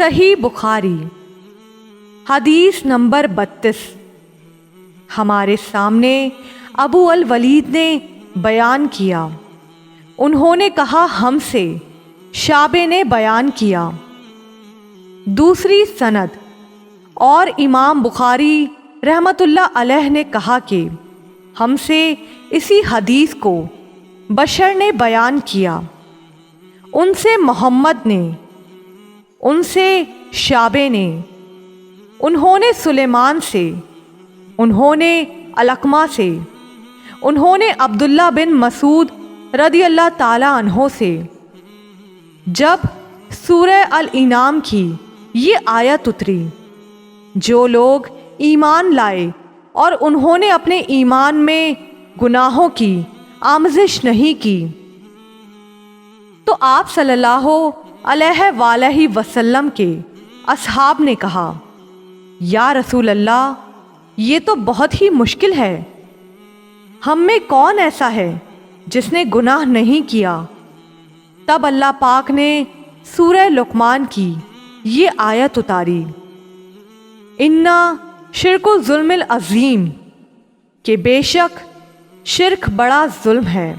صحیح بخاری حدیث نمبر 32۔ ہمارے سامنے ابو الولید نے بیان کیا، انہوں نے کہا ہم سے شعبے نے بیان کیا۔ دوسری سند، اور امام بخاری رحمۃ اللہ علیہ نے کہا کہ ہم سے اسی حدیث کو بشر نے بیان کیا، ان سے محمد نے، ان سے شعبے نے، انہوں نے سلیمان سے، انہوں نے علقمہ سے، انہوں نے عبداللہ بن مسعود رضی اللہ تعالی عنہ سے۔ جب سورہ الانعام کی یہ آیت اتری، جو لوگ ایمان لائے اور انہوں نے اپنے ایمان میں گناہوں کی آمیزش نہیں کی، تو آپ صلی اللہ علیہ وآلہ وسلم کے اصحاب نے کہا، یا رسول اللہ، یہ تو بہت ہی مشکل ہے، ہم میں کون ایسا ہے جس نے گناہ نہیں کیا؟ تب اللہ پاک نے سورہ لقمان کی یہ آیت اتاری، اِنَّا شرک الظلم العظیم، کہ بے شک شرک بڑا ظلم ہے۔